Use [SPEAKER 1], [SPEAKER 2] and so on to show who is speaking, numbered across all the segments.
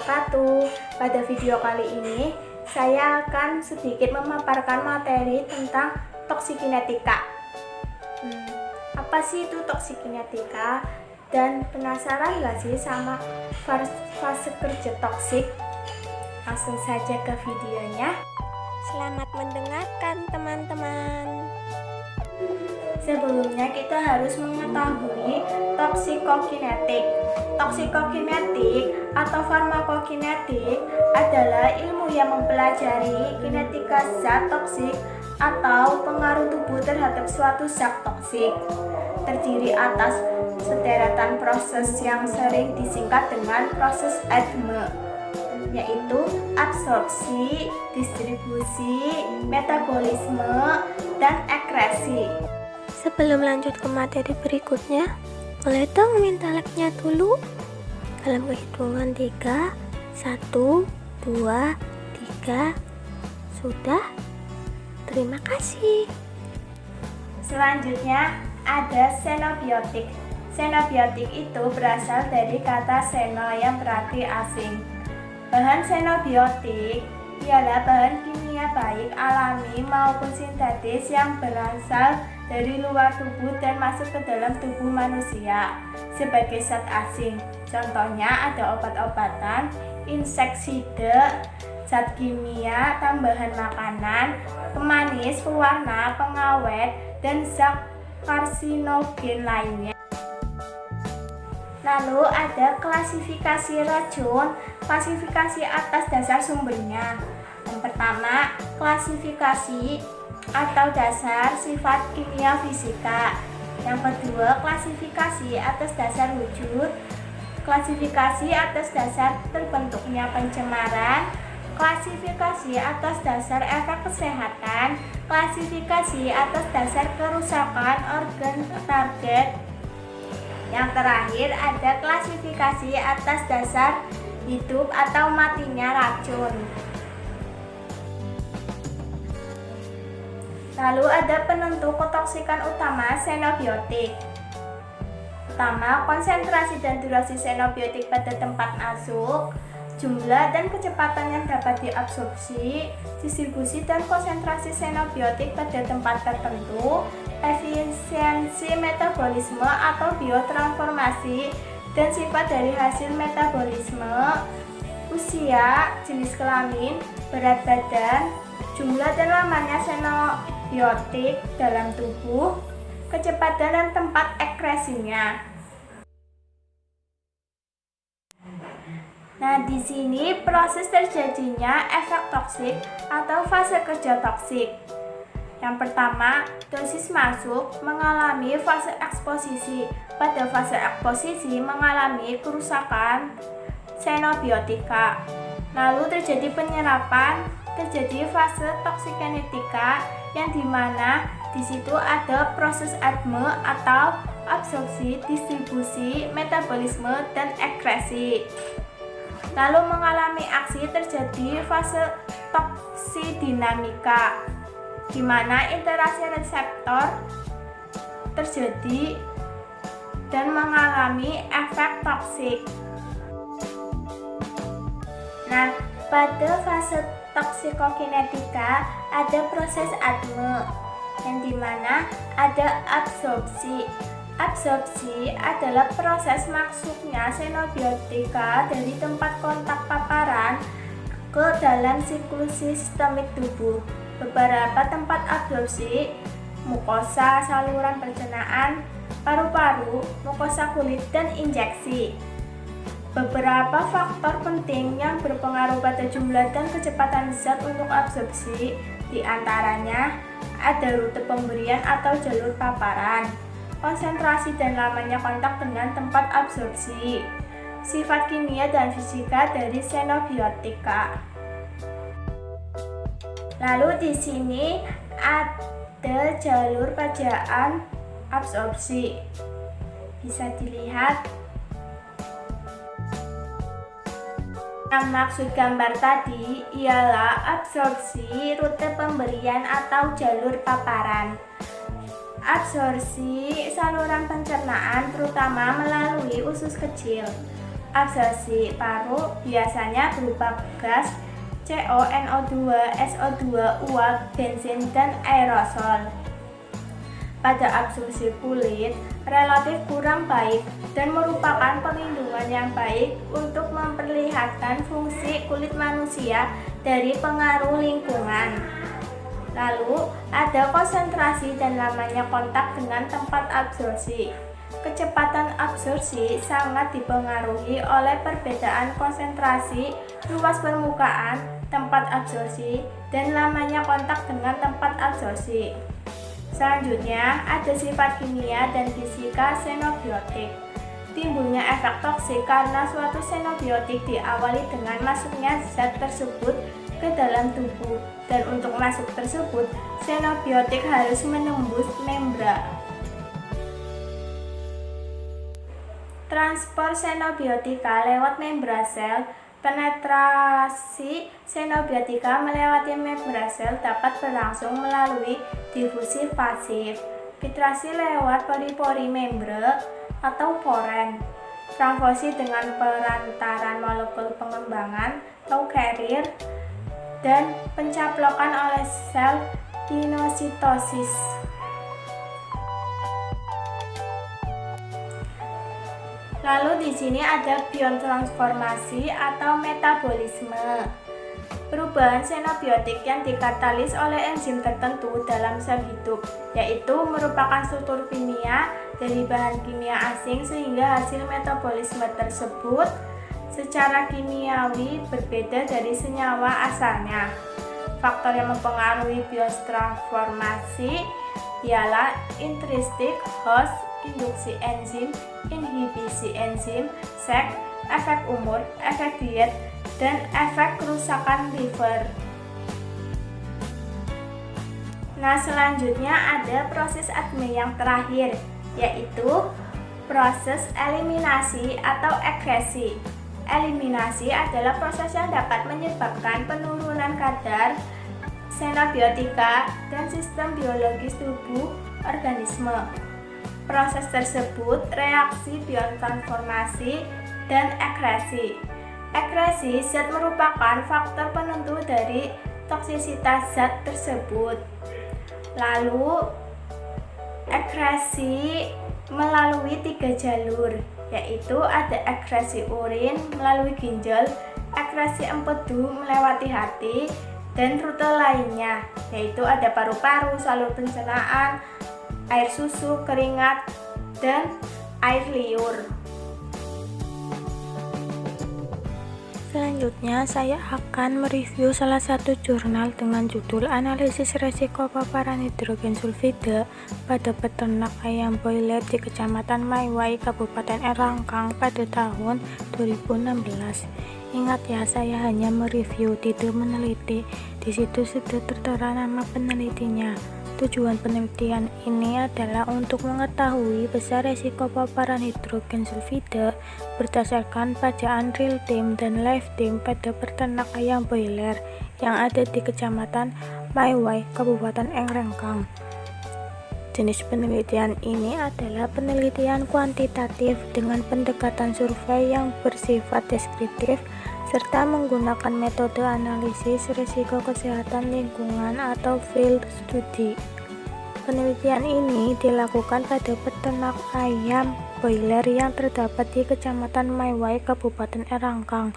[SPEAKER 1] wabarakatuh. Pada video kali ini saya akan sedikit memaparkan materi tentang toksikenetika. Apa sih itu toksikenetika? Dan penasaran gak sih sama fase kerja toksik? Langsung saja ke videonya.
[SPEAKER 2] Selamat mendengarkan teman-teman.
[SPEAKER 1] Sebelumnya kita harus mengetahui toksikokinetik. Toksikokinetik atau farmakokinetik adalah ilmu yang mempelajari kinetika zat toksik atau pengaruh tubuh terhadap suatu zat toksik. Terdiri atas sederetan proses yang sering disingkat dengan proses ADME, yaitu absorpsi, distribusi, metabolisme, dan ekskresi.
[SPEAKER 2] Sebelum lanjut ke materi berikutnya, boleh dong minta like-nya dulu. Dalam hitungan 3, 1, 2, 3. Sudah? Terima kasih.
[SPEAKER 1] Selanjutnya ada xenobiotik. Xenobiotik itu berasal dari kata xeno yang berarti asing. Bahan xenobiotik ialah bahan kimia baik alami maupun sintetis yang berasal dari luar tubuh dan masuk ke dalam tubuh manusia sebagai zat asing. Contohnya ada obat-obatan, inseksida, zat kimia, tambahan makanan, pemanis, pewarna, pengawet, dan zat karsinogen lainnya. Lalu ada klasifikasi racun, klasifikasi atas dasar sumbernya. Yang pertama, klasifikasi atau dasar sifat kimia fisika. Yang kedua, klasifikasi atas dasar wujud, klasifikasi atas dasar terbentuknya pencemaran, klasifikasi atas dasar efek kesehatan, klasifikasi atas dasar kerusakan organ target. Yang terakhir ada klasifikasi atas dasar hidup atau matinya racun. Lalu ada penentu ketoksikan utama xenobiotik. Pertama, konsentrasi dan durasi xenobiotik pada tempat masuk, jumlah dan kecepatan yang dapat diabsorpsi, distribusi dan konsentrasi xenobiotik pada tempat tertentu, efisiensi metabolisme atau biotransformasi, dan sifat dari hasil metabolisme, usia, jenis kelamin, berat badan, jumlah dan lamanya xenobiotik dalam tubuh, kecepatan dan tempat ekskresinya. Nah, di sini proses terjadinya efek toksik atau fase kerja toksik. Yang pertama, dosis masuk mengalami fase eksposisi. Pada fase eksposisi mengalami kerusakan xenobiotika. Lalu terjadi penyerapan, terjadi fase toksikenetika yang dimana di situ ada proses ADME atau absorpsi, distribusi, metabolisme, dan ekskresi. Lalu mengalami aksi terjadi fase toksidinamika, di mana interaksi reseptor terjadi dan mengalami efek toksik. Nah, pada fase toksikokinetika ada proses ADME yang dimana ada absorpsi. Absorpsi adalah proses masuknya xenobiotika dari tempat kontak paparan ke dalam siklus sistemik tubuh. Beberapa tempat absorpsi: mukosa, saluran pencernaan, paru-paru, mukosa kulit, dan injeksi. Beberapa faktor penting yang berpengaruh pada jumlah dan kecepatan zat untuk absorpsi, diantaranya ada rute pemberian atau jalur paparan, konsentrasi dan lamanya kontak dengan tempat absorpsi, sifat kimia dan fisika dari xenobiotika. Lalu di sini ada jalur pajaan absorpsi. Bisa dilihat. Yang maksud gambar tadi ialah absorpsi, rute pemberian atau jalur paparan. Absorpsi saluran pencernaan terutama melalui usus kecil. Absorpsi paru biasanya berupa gas, CO, NO2, SO2, uap, bensin, dan aerosol. Pada absorpsi kulit, relatif kurang baik dan merupakan perlindungan yang baik untuk memperlihatkan fungsi kulit manusia dari pengaruh lingkungan. Lalu, ada konsentrasi dan lamanya kontak dengan tempat absorpsi. Kecepatan absorpsi sangat dipengaruhi oleh perbedaan konsentrasi, luas permukaan, tempat absorpsi, dan lamanya kontak dengan tempat absorpsi. Selanjutnya, ada sifat kimia dan fisika xenobiotik. Timbulnya efek toksik karena suatu xenobiotik diawali dengan masuknya zat tersebut ke dalam tubuh, dan untuk masuk tersebut, xenobiotik harus menembus membran. Transport xenobiotika lewat membran sel. Penetrasi xenobiotika melewati membran sel dapat berlangsung melalui difusi pasif, filtrasi lewat pori-pori membran atau poren, transfusi dengan perantaran molekul pengembangan atau carrier, dan pencaplokan oleh sel pinositosis. Lalu di sini ada biotransformasi atau metabolisme. Perubahan xenobiotik yang dikatalis oleh enzim tertentu dalam sel hidup, yaitu merupakan struktur kimia dari bahan kimia asing sehingga hasil metabolisme tersebut secara kimiawi berbeda dari senyawa asalnya. Faktor yang mempengaruhi biotransformasi ialah intrinsic host, induksi enzim, inhibisi enzim, seks, efek umur, efek diet, dan efek kerusakan liver. Nah, selanjutnya ada proses ADME yang terakhir, yaitu proses eliminasi atau ekskresi. Eliminasi adalah proses yang dapat menyebabkan penurunan kadar xenobiotika dan sistem biologis tubuh organisme. Proses tersebut reaksi biotransformasi dan ekskresi. Ekskresi zat merupakan faktor penentu dari toksisitas zat tersebut. Lalu, ekskresi melalui 3 jalur, yaitu ada ekskresi urin melalui ginjal, ekskresi empedu melewati hati, dan rute lainnya, yaitu ada paru-paru, saluran pencernaan, air susu, keringat, dan air liur.
[SPEAKER 2] Selanjutnya, saya akan mereview salah satu jurnal dengan judul Analisis Resiko Paparan Hidrogen Sulfida pada Peternak Ayam Broiler di Kecamatan Maiwai, Kabupaten Erangkang pada tahun 2016. Ingat ya, saya hanya mereview, tidak meneliti. Di situ sudah tertera nama penelitinya. Tujuan penelitian ini adalah untuk mengetahui besar resiko paparan hidrogen sulfida berdasarkan pajaan real time dan live time pada peternak ayam broiler yang ada di Kecamatan Maiwai, Kabupaten Erangkang. Jenis penelitian ini adalah penelitian kuantitatif dengan pendekatan survei yang bersifat deskriptif serta menggunakan metode analisis risiko kesehatan lingkungan atau field study. Penelitian ini dilakukan pada peternak ayam broiler yang terdapat di Kecamatan Maiwai, Kabupaten Erangkang.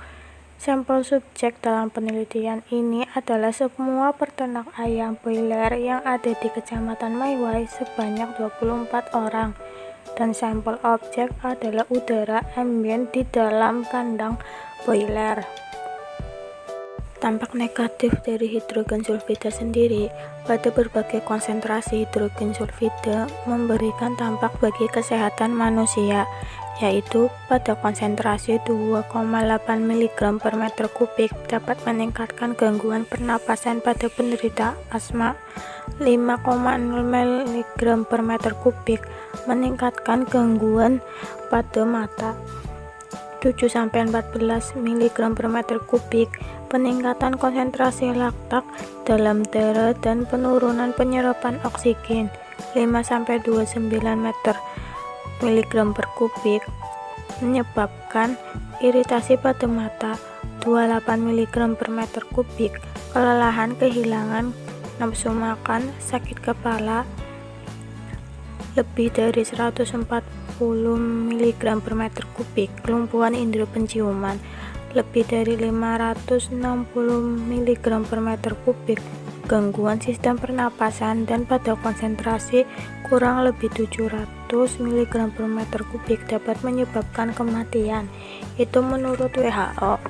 [SPEAKER 2] Sampel subjek dalam penelitian ini adalah semua peternak ayam broiler yang ada di Kecamatan Maiwai sebanyak 24 orang, dan sampel objek adalah udara ambien di dalam kandang broiler. Dampak negatif dari hidrogen sulfida sendiri pada berbagai konsentrasi hidrogen sulfida memberikan dampak bagi kesehatan manusia, yaitu pada konsentrasi 2,8 mg per meter kubik dapat meningkatkan gangguan pernapasan pada penderita asma, 5,0 mg per meter kubik meningkatkan gangguan pada mata, 7-14 mg per meter kubik peningkatan konsentrasi laktat dalam darah dan penurunan penyerapan oksigen, 5-29 mg per kubik menyebabkan iritasi pada mata, 28 mg per meter kubik, kelelahan, kehilangan nafsu makan, sakit kepala, lebih dari 140 mg per meter kubik, kelumpuhan indera penciuman, lebih dari 560 mg per meter kubik, gangguan sistem pernapasan, dan pada konsentrasi kurang lebih 700 mg per meter kubik dapat menyebabkan kematian. Itu menurut WHO.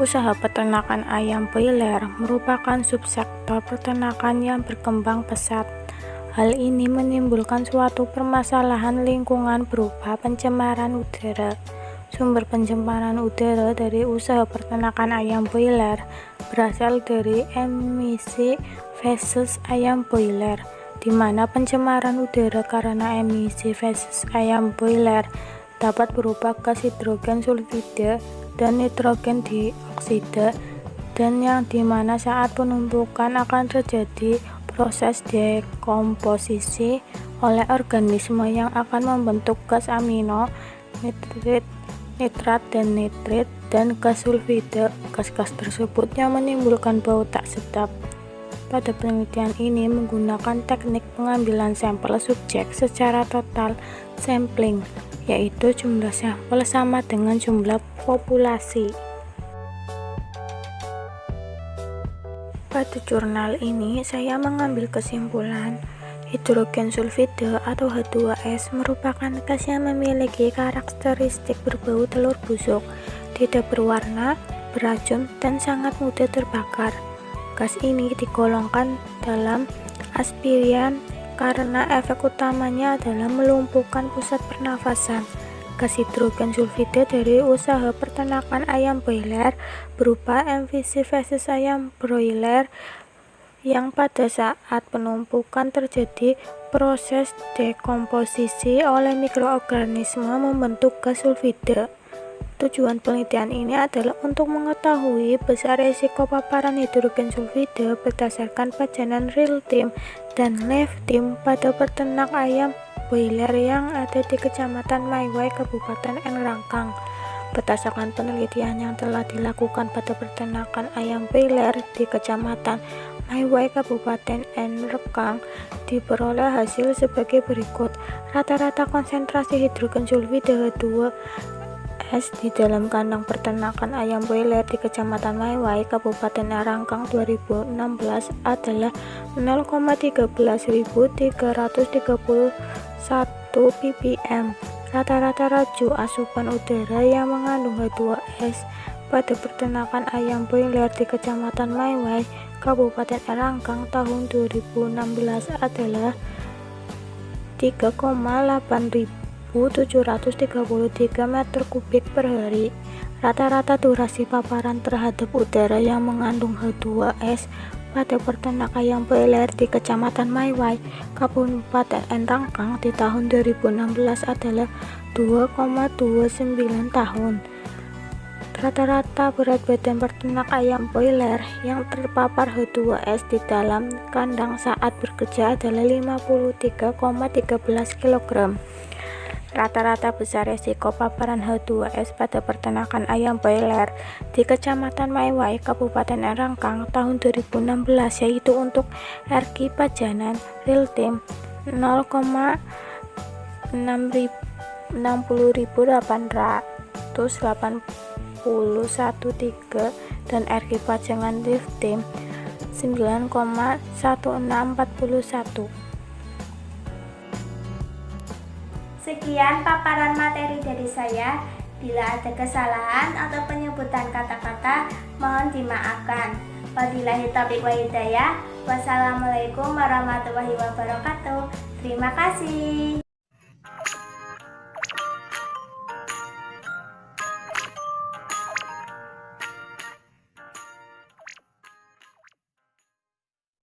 [SPEAKER 2] Usaha peternakan ayam broiler merupakan subsektor peternakan yang berkembang pesat. Hal ini menimbulkan suatu permasalahan lingkungan berupa pencemaran udara. Sumber pencemaran udara dari usaha peternakan ayam broiler berasal dari emisi feses ayam broiler, di mana pencemaran udara karena emisi feses ayam broiler dapat berupa gas hidrogen sulfida dan nitrogen dioksida, dan yang dimana saat penumpukan akan terjadi proses dekomposisi oleh organisme yang akan membentuk gas amino, nitrat dan nitrit, dan gas sulfida. Gas-gas tersebut yang menimbulkan bau tak sedap. Pada penelitian ini menggunakan teknik pengambilan sampel subjek secara total sampling, yaitu jumlah sampel sama dengan jumlah populasi. Pada jurnal ini saya mengambil kesimpulan hidrogen sulfida atau H2S merupakan gas yang memiliki karakteristik berbau telur busuk, tidak berwarna, beracun, dan sangat mudah terbakar. Gas ini digolongkan dalam aspirian karena efek utamanya adalah melumpuhkan pusat pernafasan. Gas hidrogen sulfida dari usaha peternakan ayam broiler berupa emisi feses ayam broiler yang pada saat penumpukan terjadi proses dekomposisi oleh mikroorganisme membentuk gas sulfida. Tujuan penelitian ini adalah untuk mengetahui besar risiko paparan hidrogen sulfida berdasarkan pajanan real time dan live time pada peternak ayam broiler yang ada di Kecamatan Maiwai, Kabupaten Rangkang. Berdasarkan penelitian yang telah dilakukan pada peternakan ayam broiler di Kecamatan Maiwai, Kabupaten Rangkang, diperoleh hasil sebagai berikut. Rata-rata konsentrasi hidrogen sulfida H2S di dalam kandang peternakan ayam broiler di Kecamatan Maiwai, Kabupaten Rangkang 2016 adalah 0,13331 ppm. Rata-rata laju asupan udara yang mengandung H2S pada peternakan ayam broiler di Kecamatan Maiwai, Kabupaten Rangkang tahun 2016 adalah 3,8733 meter kubik per hari. Rata-rata durasi paparan terhadap udara yang mengandung H2S pada peternak ayam broiler di Kecamatan Maiwai, Kabupaten Rangkang di tahun 2016 adalah 2,29 tahun. Rata-rata berat badan peternak ayam broiler yang terpapar H2S di dalam kandang saat bekerja adalah 53,13 kg. Rata-rata besar risiko paparan H2S pada peternakan ayam broiler di Kecamatan Maiwai, Kabupaten Rangkang tahun 2016 yaitu untuk RG pajanan real time 0,60813 dan RG pajangan live time 9,1641.
[SPEAKER 1] Sekian paparan materi dari saya. Bila ada kesalahan atau penyebutan kata-kata, mohon dimaafkan. Wabillahi taufiq wal hidayah. Wassalamualaikum warahmatullahi wabarakatuh. Terima kasih.